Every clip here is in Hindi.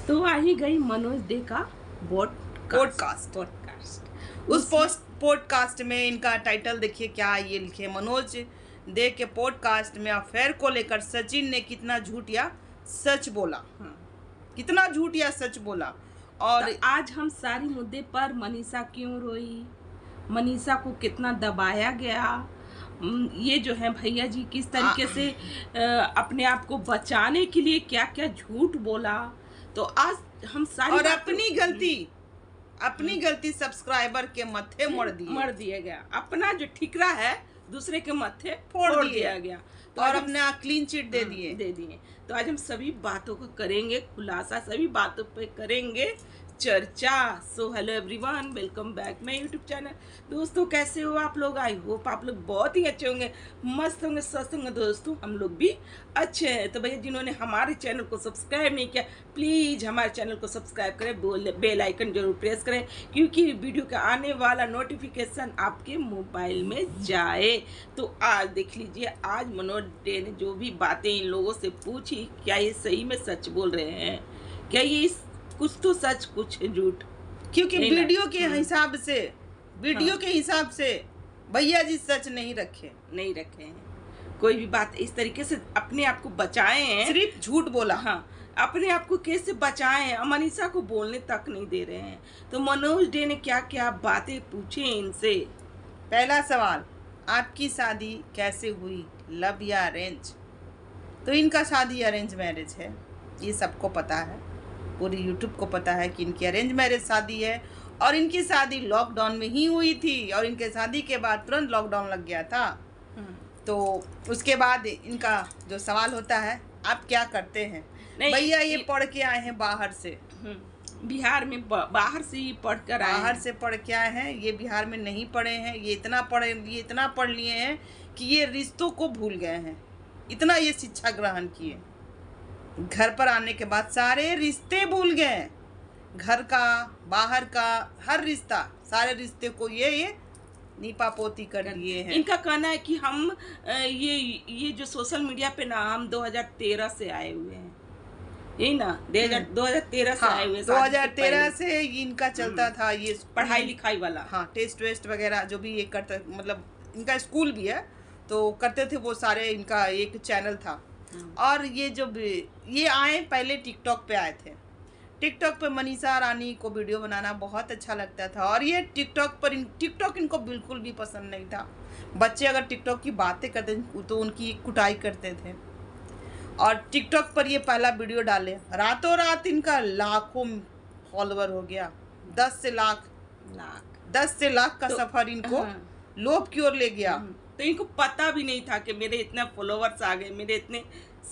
तो आ ही गई मनोज डे का पॉडकास्ट। उस पॉडकास्ट में इनका टाइटल देखिए क्या ये लिखे, मनोज डे के पॉडकास्ट में अफेयर को लेकर सचिन ने कितना झूठ या सच बोला। कितना झूठ या सच बोला। और तो आज हम सारी मुद्दे पर मनीषा क्यों रोई, मनीषा को कितना दबाया गया, ये जो है भैया जी किस तरीके से अपने आप को बचाने के लिए क्या क्या झूठ बोला, तो आज हम सारी और अपनी गलती सब्सक्राइबर के मत्थे मर दिया गया। अपना जो ठिकरा है दूसरे के मत्थे फोड़ दिया गया, तो और अपने क्लीन चिट दे दिए। तो आज हम सभी बातों को करेंगे खुलासा, सभी बातों पे करेंगे चर्चा। So hello everyone, welcome back my YouTube channel. दोस्तों कैसे हो आप लोग? आई होप आप लोग बहुत ही अच्छे होंगे, मस्त होंगे, स्वस्थ होंगे। दोस्तों हम लोग भी अच्छे हैं। तो भैया जिन्होंने हमारे चैनल को सब्सक्राइब नहीं किया, प्लीज़ हमारे चैनल को सब्सक्राइब करें, बेल आइकन जरूर प्रेस करें, क्योंकि वीडियो का आने वाला नोटिफिकेशन आपके मोबाइल में जाए। तो आज देख लीजिए, आज मनोज डे ने जो भी बातें इन लोगों से पूछी, क्या ये सही में सच बोल रहे हैं, क्या ये कुछ तो सच कुछ झूठ, क्योंकि वीडियो के हिसाब से भैया जी सच नहीं रखे हैं। कोई भी बात इस तरीके से अपने आप को बचाए हैं, सिर्फ झूठ बोला। हाँ, अपने आप को कैसे बचाए हैं, मनीषा को बोलने तक नहीं दे रहे हैं। तो मनोज डे ने क्या क्या बातें पूछे इनसे। पहला सवाल, आपकी शादी कैसे हुई, लव या अरेंज? तो इनका शादी अरेंज मैरिज है, ये सबको पता है, पूरी यूट्यूब को पता है कि इनकी अरेंज मैरिज शादी है। और इनकी शादी लॉकडाउन में ही हुई थी, और इनके शादी के बाद तुरंत लॉकडाउन लग गया था। तो उसके बाद इनका जो सवाल होता है, आप क्या करते हैं? भैया ये पढ़ के आए हैं बाहर से, बिहार में बाहर से ही पढ़ कर आए, बाहर से पढ़ के आए हैं। ये बिहार में नहीं पढ़े हैं, ये इतना पढ़ लिए हैं कि ये रिश्तों को भूल गए हैं। इतना ये शिक्षा ग्रहण किए, घर पर आने के बाद सारे रिश्ते भूल गए, घर का बाहर का हर रिश्ता, सारे रिश्ते को ये नीपा पोती कर लिए हैं। इनका कहना है कि हम ये जो सोशल मीडिया पे ना, हम 2013 से आए हुए हैं, यही ना, 2013 से आए हुए हैं। 2013 से इनका चलता था ये पढ़ाई लिखाई वाला, हाँ, टेस्ट वेस्ट वगैरह जो भी ये करता, मतलब इनका स्कूल भी है तो करते थे वो सारे, इनका एक चैनल था। और ये जब ये आए, पहले टिकटॉक पे आए थे। टिकटॉक पे मनीषा रानी को वीडियो बनाना बहुत अच्छा लगता था, और ये टिकटॉक इनको बिल्कुल भी पसंद नहीं था। बच्चे अगर टिकटॉक की बातें करते तो उनकी कुटाई करते थे। और टिकटॉक पर ये पहला वीडियो डाले, रातों रात इनका लाखों फॉलोवर हो गया। 10 से लाख का सफर इनको लोभ की ओर ले गया। तो इनको पता भी नहीं था कि मेरे इतना फॉलोवर्स आ गए, मेरे इतने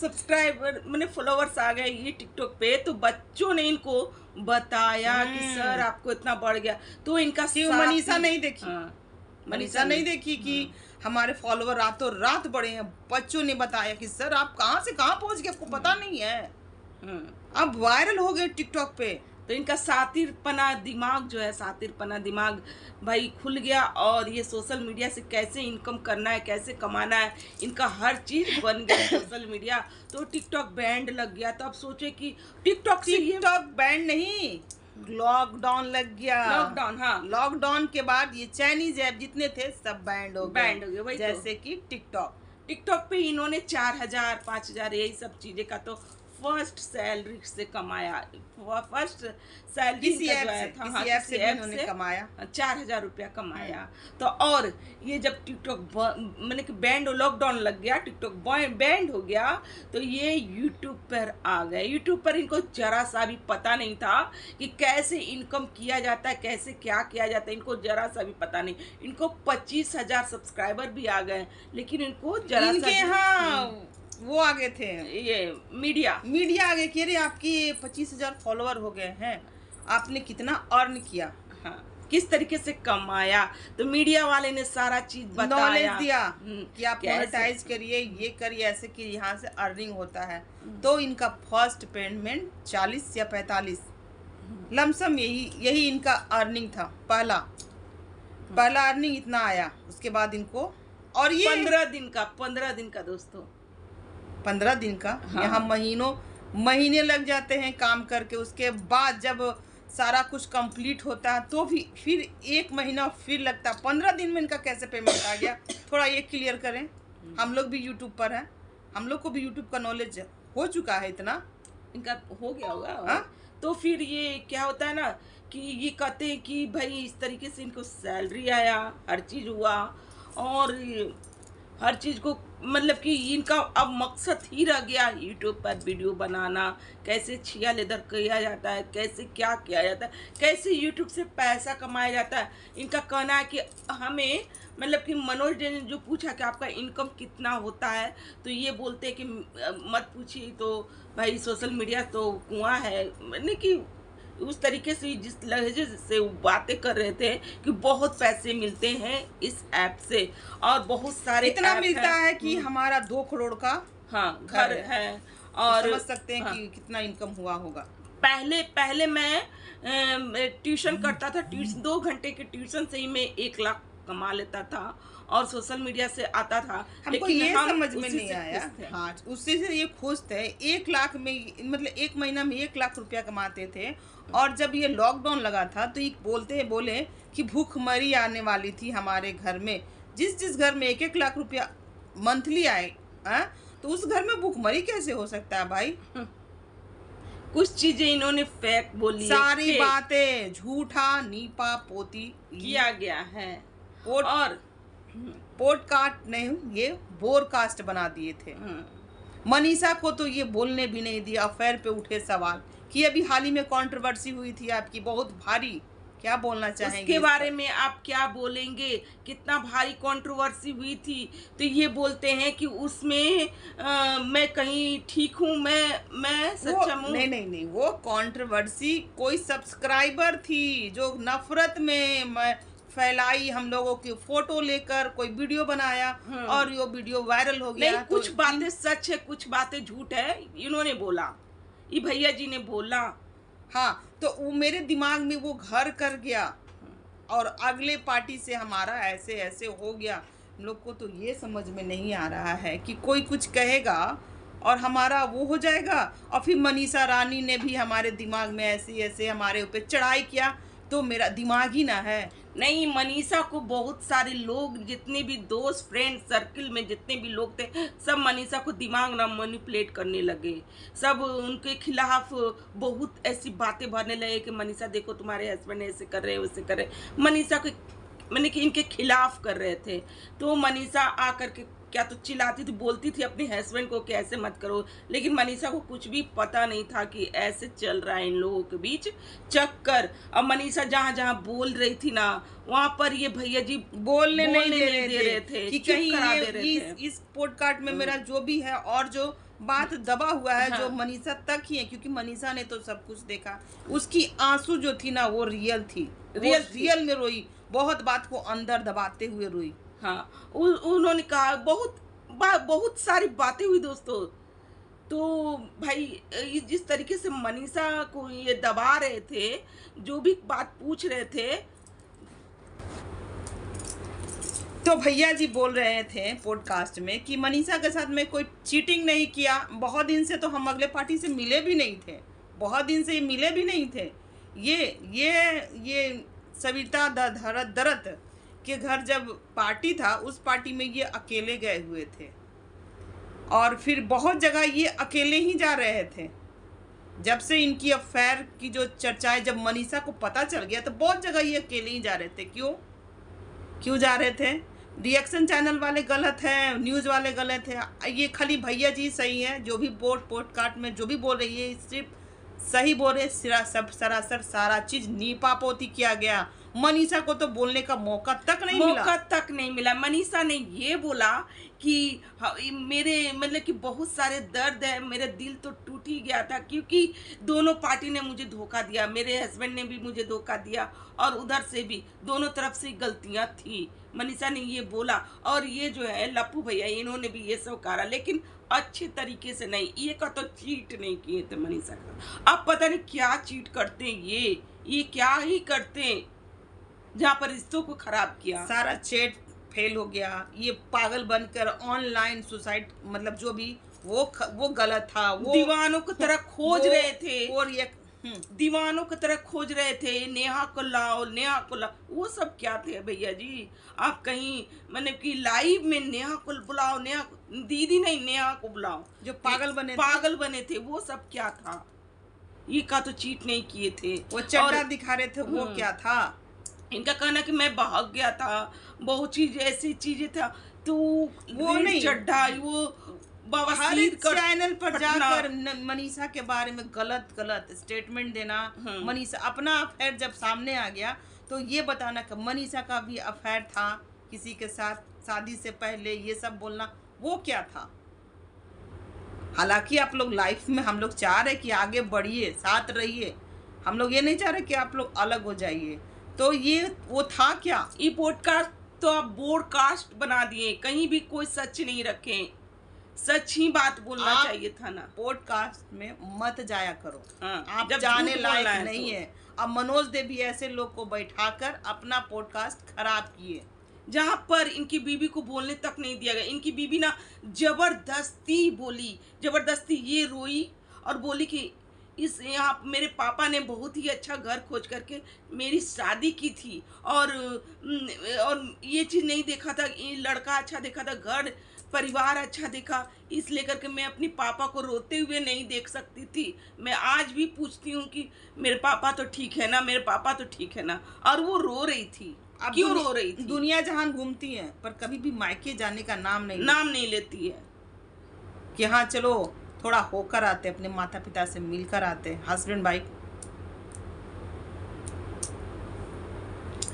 सब्सक्राइबर, मैंने फॉलोवर्स आ गए ये टिकटॉक पे। तो बच्चों ने इनको बताया कि सर आपको इतना बढ़ गया। तो इनका मनीषा नहीं देखी, मनीषा नहीं देखी कि हमारे फॉलोवर रातों रात बढ़े हैं। बच्चों ने बताया कि सर आप कहाँ से कहाँ पहुँच गए, आपको पता नहीं है, अब वायरल हो गए टिकटॉक पे। तो इनका सातिरपना दिमाग भाई खुल गया, और ये सोशल मीडिया से कैसे इनकम करना है, कैसे कमाना है, इनका हर चीज बन गया सोशल मीडिया। तो टिकटॉक बैंड लग गया। तो अब सोचे कि टिकटॉक बैंड नहीं, लॉकडाउन लग गया। लॉकडाउन के बाद ये चाइनीज ऐप जितने थे सब बैंड हो गए, जैसे कि टिकटॉक पे इन्होंने 4000 5000 यही सब चीजें का तो फर्स्ट सैलरी से कमाया। फर्स्ट सैलरी किसी ऐप से इन्होंने कमाया 4000 रुपया कमाया। तो और ये जब टिकटॉक मैंने कि बैंड, लॉकडाउन लग गया, टिकटॉक बैंड हो गया, तो ये यूट्यूब पर आ गए। यूट्यूब पर इनको जरा सा भी पता नहीं था कि कैसे इनकम किया जाता है, कैसे क्या किया जाता है, इनको जरा सा भी पता नहीं। इनको 25,000 सब्सक्राइबर भी आ गए, लेकिन इनको जरा सा वो आगे थे, ये मीडिया आगे कि अरे आपकी 25,000 फॉलोवर हो गए हैं, आपने कितना अर्न किया, किस तरीके से कमाया। तो मीडिया वाले ने सारा चीज बताया, नॉलेज दिया कि आप मोनेटाइज करिए, ये करिए, ऐसे कि यहाँ से अर्निंग होता है। तो इनका फर्स्ट पेमेंट 40 या 45 लमसम यही इनका अर्निंग था। पहला अर्निंग इतना आया। उसके बाद इनको, और ये 15 दिन का दोस्तों, 15 दिन का, यहाँ महीने लग जाते हैं काम करके। उसके बाद जब सारा कुछ कंप्लीट होता है तो भी फिर 1 महीना फिर लगता है। 15 दिन में इनका कैसे पेमेंट आ गया, थोड़ा ये क्लियर करें। हम लोग भी यूट्यूब पर हैं, हम लोग को भी यूट्यूब का नॉलेज हो चुका है इतना। इनका हो गया होगा। हाँ? तो फिर ये क्या होता है ना कि ये कहते हैं कि भाई इस तरीके से इनको सैलरी आया, हर चीज़ हुआ, और हर चीज़ को मतलब कि इनका अब मकसद ही रह गया यूट्यूब पर वीडियो बनाना, कैसे छिया लेदर किया जाता है, कैसे क्या किया जाता है, कैसे यूट्यूब से पैसा कमाया जाता है। इनका कहना है कि हमें मतलब कि मनोज ने जो पूछा कि आपका इनकम कितना होता है, तो ये बोलते हैं कि मत पूछिए, तो भाई सोशल मीडिया तो कुआं है। मैंने कि उस तरीके से जिस लहजे से वो बातें कर रहे थे कि बहुत पैसे मिलते हैं इस ऐप से, और बहुत सारे इतना ऐप मिलता हैं। है कि हमारा 2 करोड़ का हाँ घर है। और समझ सकते हैं हाँ, कि कितना इनकम हुआ होगा। पहले पहले मैं ट्यूशन करता था, 2 घंटे के ट्यूशन से ही मैं 1 लाख कमा लेता था, और सोशल मीडिया से आता था। हमको लेकिन ये हम समझ में उसी नहीं से आया। खुश थे। हाँ, उससे से ये खुश थे। 1 लाख में मतलब 1 महीना में 1 लाख रुपया कमाते थे। और जब ये लॉकडाउन लगा था तो ये बोले कि भूखमरी आने वाली थी हमारे घर में। जिस घर में 1-1 लाख रुपया मंथली आए, तो उस घर में भूखमरी कैसे हो सकता है भाई? कुछ चीजें इन्होंने फेक बोली, सारी बातें झूठा नीपा पोती किया गया है। पोट और पॉडकास्ट नहीं, ये बोरकास्ट बना दिए थे। मनीषा को तो ये बोलने भी नहीं दिया। अफेयर पे उठे सवाल कि अभी हाल ही में कंट्रोवर्सी हुई थी आपकी बहुत भारी, क्या बोलना चाहेंगे उसके इस बारे पर? में आप क्या बोलेंगे? कितना भारी कंट्रोवर्सी हुई थी, तो ये बोलते हैं कि उसमें मैं कहीं ठीक हूँ, मैं सच्चा हूँ। नहीं, वो कंट्रोवर्सी कोई सब्सक्राइबर थी जो नफरत में फैलाई, हम लोगों की फोटो लेकर कोई वीडियो बनाया और ये वीडियो वायरल हो गया। नहीं, कुछ बातें सच है, कुछ बातें झूठ है, इन्होंने बोला, ये भैया जी ने बोला। हाँ, तो वो मेरे दिमाग में वो घर कर गया, और अगले पार्टी से हमारा ऐसे ऐसे हो गया। हम लोग को तो ये समझ में नहीं आ रहा है कि कोई कुछ कहेगा और हमारा वो हो जाएगा। और फिर मनीषा रानी ने भी हमारे दिमाग में ऐसे ऐसे हमारे ऊपर चढ़ाई किया, तो मेरा दिमाग ही ना है। नहीं, मनीषा को बहुत सारे लोग, जितने भी दोस्त फ्रेंड सर्किल में जितने भी लोग थे, सब मनीषा को दिमाग ना मैनिपुलेट करने लगे। सब उनके खिलाफ बहुत ऐसी बातें भरने लगे कि मनीषा देखो तुम्हारे हस्बैंड ऐसे कर रहे हैं, वैसे कर रहे हैं। मनीषा को मैंने कि इनके खिलाफ कर रहे थे, तो मनीषा आकर के क्या तो चिल्लाती थी, बोलती थी अपने हस्बैंड को कि ऐसे मत करो। लेकिन मनीषा को कुछ भी पता नहीं था कि ऐसे चल रहा है इन लोगों के बीच चक्कर। अब मनीषा जहाँ जहाँ बोल रही थी ना, वहाँ पर ये भैया जी बोलने नहीं दे रहे थे कि कि कहीं कहीं दे रहे थे। इस पॉडकास्ट में मेरा जो भी है और जो बात दबा हुआ है, हाँ। जो मनीषा तक ही है, क्योंकि मनीषा ने तो सब कुछ देखा। उसकी आंसू जो थी ना वो रियल थी, रियल में रोई, बहुत बात को अंदर दबाते हुए रोई। हाँ, उन्होंने कहा बहुत सारी बातें हुई दोस्तों। तो भाई जिस तरीके से मनीषा को ये दबा रहे थे, जो भी बात पूछ रहे थे, तो भैया जी बोल रहे थे पॉडकास्ट में कि मनीषा के साथ में कोई चीटिंग नहीं किया। बहुत दिन से तो हम अगले पार्टी से मिले भी नहीं थे, बहुत दिन से मिले भी नहीं थे। ये सविता दरत के घर जब पार्टी था, उस पार्टी में ये अकेले गए हुए थे, और फिर बहुत जगह ये अकेले ही जा रहे थे। जब से इनकी अफेयर की जो चर्चाएं जब मनीषा को पता चल गया, तो बहुत जगह ये अकेले ही जा रहे थे। क्यों जा रहे थे? रिएक्शन चैनल वाले गलत हैं, न्यूज़ वाले गलत हैं, ये खाली भैया जी सही है। जो भी पॉडकास्ट में जो भी बोल रही है सिर्फ सही बोल रहे, सब सरासर सारा चीज नीपा पोती किया गया। मनीषा को तो बोलने का मौका तक नहीं मिला। मनीषा ने ये बोला कि मेरे मतलब कि बहुत सारे दर्द है, मेरा दिल तो टूट ही गया था, क्योंकि दोनों पार्टी ने मुझे धोखा दिया, मेरे हस्बैंड ने भी मुझे धोखा दिया, और उधर से भी दोनों तरफ से गलतियां थी। मनीषा ने ये बोला, और ये जो है लप्पू भैया, इन्होंने भी ये सब करा, लेकिन अच्छे तरीके से नहीं। ये का तो चीट नहीं किए थे मनीषा का। अब पता नहीं क्या चीट करते हैं ये क्या ही करते हैं, जहाँ पर रिश्तों को खराब किया। सारा चैट फेल हो गया। ये पागल बनकर ऑनलाइन सुसाइड, मतलब जो भी वो गलत था, वो दीवानों की तरह खोज रहे थे, और ये दीवानों की तरह खोज रहे थे, नेहा को लाओ, नेहा को लाओ। वो सब क्या थे भैया जी? आप कहीं मतलब कि लाइव में नेहा को बुलाओ, नेहा दीदी नहीं, नेहा को बुलाओ, जो पागल बने थे, वो सब क्या था? ये का तो चीट नहीं किए थे, वो चड्डा दिखा रहे थे, वो क्या था? इनका कहना कि मैं भाग गया था, बहुत चीज ऐसी चीजें था, तो वो नहीं, चड्डा वो हर एक चैनल पर जाकर मनीषा के बारे में गलत गलत स्टेटमेंट देना। मनीषा अपना अफेयर जब सामने आ गया तो ये बताना कि मनीषा का भी अफेयर था किसी के साथ शादी से पहले, ये सब बोलना वो क्या था? हालांकि आप लोग लाइफ में, हम लोग चाह रहे कि आगे बढ़िए, साथ रहिए, हम लोग ये नहीं चाह रहे कि आप लोग अलग हो जाइए। तो ये वो था क्या? ये पॉडकास्ट तो आप ब्रॉडकास्ट बना दिए, कहीं भी कोई सच नहीं रखे, सच ही बात बोलना चाहिए था ना। पॉडकास्ट में मत जाया करो। हाँ, आप जाने लायक नहीं है। अब मनोज देवी ऐसे लोग को बैठाकर अपना पॉडकास्ट खराब किए, जहां पर इनकी बीबी को बोलने तक नहीं दिया गया। इनकी बीबी ना जबरदस्ती बोली, जबरदस्ती ये रोई और बोली कि इस यहाँ मेरे पापा ने बहुत ही अच्छा घर खोज करके मेरी शादी की थी, और ये चीज़ नहीं देखा था, ये लड़का अच्छा देखा था, घर परिवार अच्छा देखा, इस लेकर के मैं अपनी पापा को रोते हुए नहीं देख सकती थी। मैं आज भी पूछती हूँ कि मेरे पापा तो ठीक है ना, मेरे पापा तो ठीक है ना, और वो रो रही थी। क्यों रो रही थी? दुनिया जहान घूमती है पर कभी भी मायके जाने का नाम नहीं लेती है कि हाँ चलो थोड़ा होकर आते, अपने माता पिता से मिलकर आते, हस्बैंड वाइफ।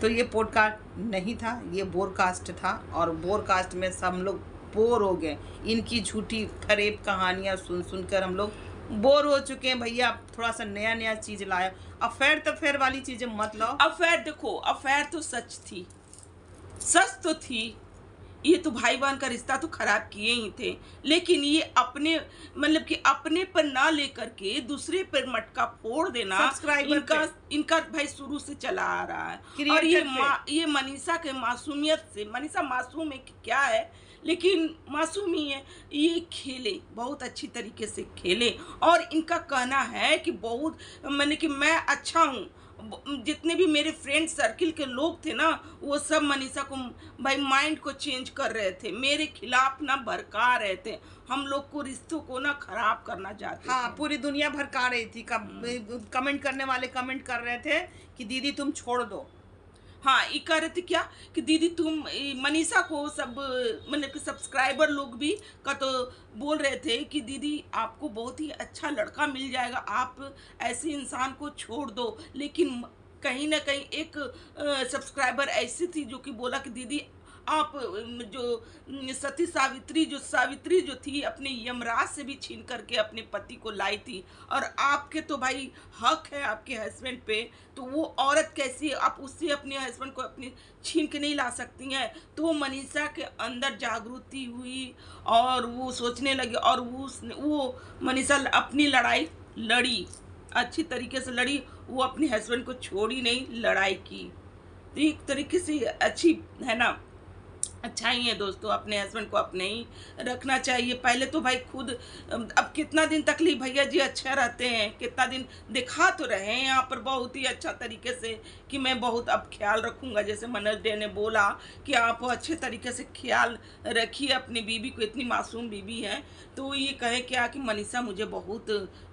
तो ये पॉडकास्ट नहीं था, ये बोरकास्ट था, और बोरकास्ट में सब लोग बोर हो गए। इनकी झूठी फरेब कहानियां सुन सुनकर हम लोग बोर हो चुके हैं। भैया थोड़ा सा नया नया चीज लाया। अफेयर तफेयर वाली चीजें मत लाओ। अफेयर देखो, अफेयर तो सच थी, सच तो थी, ये तो भाई बहन का रिश्ता तो खराब किए ही थे, लेकिन ये अपने मतलब कि अपने पर ना लेकर के दूसरे पर मटका फोड़ देना इनका भाई शुरू से चला आ रहा है। और ये मनीषा के मासूमियत से, मनीषा मासूम है कि क्या है, लेकिन मासूम ही है, ये खेले, बहुत अच्छी तरीके से खेले। और इनका कहना है कि बहुत मैंने कि मैं अच्छा हूँ, जितने भी मेरे फ्रेंड सर्किल के लोग थे ना, वो सब मनीषा को भाई माइंड को चेंज कर रहे थे, मेरे खिलाफ ना भड़का रहे थे, हम लोग को रिश्तों को ना खराब करना चाहते थे। पूरी दुनिया भड़का रही थी। कमेंट करने वाले कमेंट कर रहे थे कि दीदी तुम छोड़ दो। हाँ, ये कह रहे थे क्या कि दीदी तुम, मनीषा को सब मतलब कि सब्सक्राइबर लोग भी का तो बोल रहे थे कि दीदी आपको बहुत ही अच्छा लड़का मिल जाएगा, आप ऐसे इंसान को छोड़ दो। लेकिन कहीं ना कहीं एक सब्सक्राइबर ऐसी थी जो कि बोला कि दीदी आप जो सती सावित्री जो थी, अपने यमराज से भी छीन करके अपने पति को लाई थी, और आपके तो भाई हक है आपके हस्बैंड पे, तो वो औरत कैसी, आप उससे अपने हस्बैंड को अपने छीन के नहीं ला सकती हैं। तो वो मनीषा के अंदर जागृति हुई और वो सोचने लगी, और वो मनीषा अपनी लड़ाई लड़ी, अच्छी तरीके से लड़ी, वो अपने हस्बैंड को छोड़ी नहीं, लड़ाई की। तो एक तरीके से अच्छी है ना, अच्छा ही है दोस्तों, अपने हस्बैंड को अपने ही रखना चाहिए। पहले तो भाई खुद, अब कितना दिन तकलीफ भैया जी अच्छे रहते हैं, कितना दिन दिखा तो रहे हैं यहाँ पर बहुत ही अच्छा तरीके से कि मैं बहुत अब ख्याल रखूँगा। जैसे मनोज डे ने बोला कि आप अच्छे तरीके से ख्याल रखिए अपनी बीबी को, इतनी मासूम बीबी है। तो ये कहे क्या कि मनीषा मुझे बहुत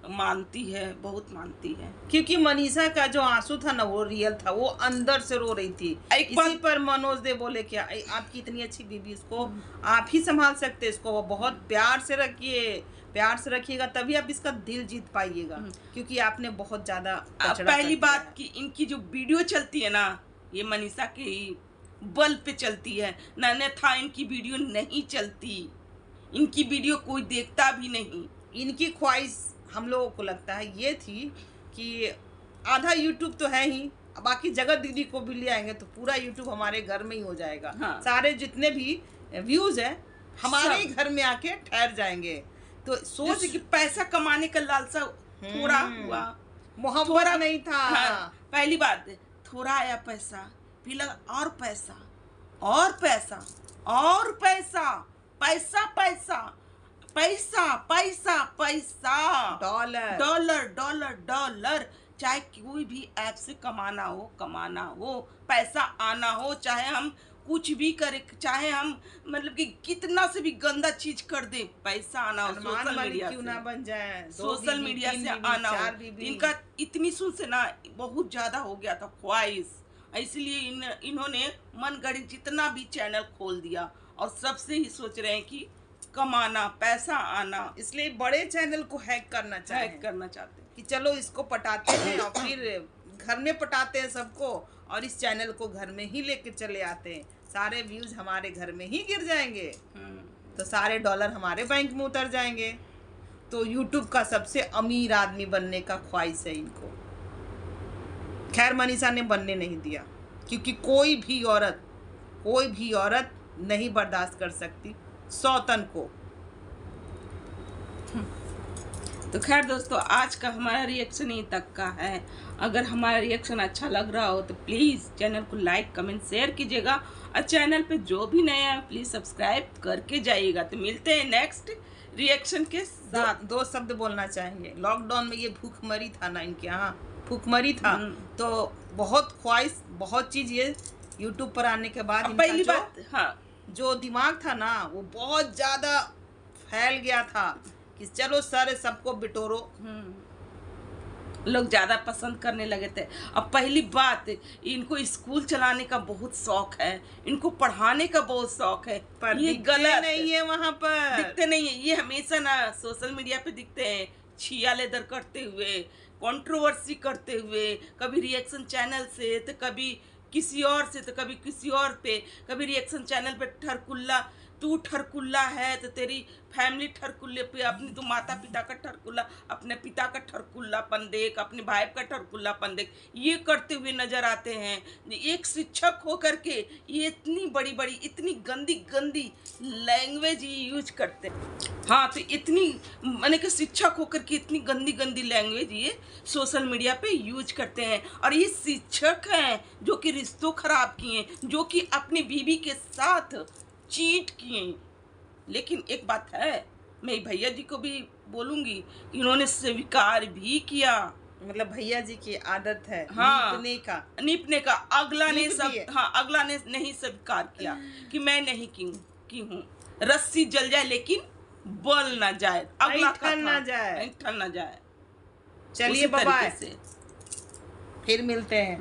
मानती है, बहुत मानती है, क्योंकि मनीषा का जो आंसू था ना वो रियल था, वो अंदर से रो रही थी। इसी पर मनोज दे बोले क्या आपकी इतनी अच्छी बीबी, इसको आप ही संभाल सकते, इसको वो बहुत प्यार से रखिए, प्यार से रखिएगा तभी आप इसका दिल जीत पाइएगा, क्योंकि आपने बहुत ज्यादा पहली बात कि इनकी जो वीडियो चलती है ना, ये मनीषा के बल पे चलती है, अन्यथा इनकी वीडियो नहीं चलती, इनकी वीडियो कोई देखता भी नहीं। इनकी ख्वाहिश हम लोगों को लगता है ये थी कि आधा यूट्यूब तो है ही, बाकी जगत दीदी को भी ले आएंगे तो पूरा यूट्यूब हमारे घर में ही हो जाएगा। हाँ। सारे जितने भी व्यूज है हमारे ही घर में आके ठहर जाएंगे। तो सोच कि पैसा कमाने का लालसा थोड़ा हुआ, मोहब्बत नहीं था। हाँ, पहली बात थोड़ा आया पैसा, फिर लगा और पैसा और पैसा और पैसा, पैसा पैसा, पैसा पैसा पैसा, डॉलर डॉलर डॉलर डॉलर। चाहे कोई भी ऐप से कमाना हो, पैसा आना हो, चाहे हम कुछ भी करें, चाहे हम मतलब कि कितना से भी गंदा चीज कर दे, पैसा आना हो सोशल मीडिया क्यों से, ना बन जाए, सोशल मीडिया से आना हो। इनका इतनी सुन से ना बहुत ज्यादा हो गया था ख्वाहिश, इसलिए इन्होंने मन गढ़ी जितना भी चैनल खोल दिया और सबसे ही सोच रहे हैं कि कमाना, पैसा आना, इसलिए बड़े चैनल को हैक करना चाहते हैं कि चलो इसको पटाते हैं और फिर घर में पटाते हैं सबको, और इस चैनल को घर में ही लेकर चले आते हैं, सारे व्यूज हमारे घर में ही गिर जाएंगे, तो सारे डॉलर हमारे बैंक में उतर जाएंगे। तो यूट्यूब का सबसे अमीर आदमी बनने का ख्वाहिश है इनको। खैर मनीषा ने बनने नहीं दिया, क्योंकि कोई भी औरत नहीं बर्दाश्त कर सकती सौतन को। तो खैर दोस्तों, आज का हमारा रिएक्शन यहीं तक का है। अगर हमारा रिएक्शन अच्छा लग रहा हो तो प्लीज़ चैनल को लाइक कमेंट शेयर कीजिएगा, और चैनल पे जो भी नया है प्लीज़ सब्सक्राइब करके जाइएगा। तो मिलते हैं नेक्स्ट रिएक्शन के साथ। दो शब्द बोलना चाहेंगे। लॉकडाउन में ये भूखमरी था ना, इनके यहाँ भूखमरी था, तो बहुत ख्वाहिश, बहुत चीज़ ये यूट्यूब पर आने के बाद पहली बात, हाँ, जो दिमाग था ना वो बहुत ज़्यादा फैल गया था कि चलो सर सबको बिटोरो, लोग ज़्यादा पसंद करने लगे थे। अब पहली बात, इनको स्कूल चलाने का बहुत शौक है, इनको पढ़ाने का बहुत शौक है, पर ये गलत नहीं है, वहाँ पर दिखते नहीं है। ये हमेशा ना सोशल मीडिया पे दिखते हैं छिया लेदर करते हुए, कंट्रोवर्सी करते हुए, कभी रिएक्शन चैनल से तो कभी किसी और से, तो कभी किसी और पे, कभी रिएक्शन चैनल पे ठरकुल्ला, तू ठरकुल्ला है तो तेरी फैमिली ठरकुल्ले पे, अपनी तू माता पिता का ठरकुल्ला, अपने पिता का ठरकुल्लापन देख, अपने भाई का ठरकुल्लापन देख, ये करते हुए नजर आते हैं। एक शिक्षक होकर के ये इतनी बड़ी बड़ी इतनी गंदी गंदी लैंग्वेज यूज करते हैं। हाँ, तो इतनी माने कि शिक्षक होकर के इतनी गंदी गंदी लैंग्वेज ये सोशल मीडिया पे यूज करते हैं, और ये शिक्षक हैं जो कि रिश्तों खराब किए, जो कि अपनी बीवी के साथ चीट किए। लेकिन एक बात है, मैं भैया जी को भी बोलूंगी, इन्होंने स्वीकार भी किया। मतलब भैया जी की आदत है, हाँ, नीपने का अगला ने सब, हाँ, अगला ने नहीं स्वीकार किया कि मैं नहीं की हूँ। रस्सी जल जाए लेकिन बल ना जाए, अगला ठन ना जाए। चलिए बाय, फिर मिलते हैं।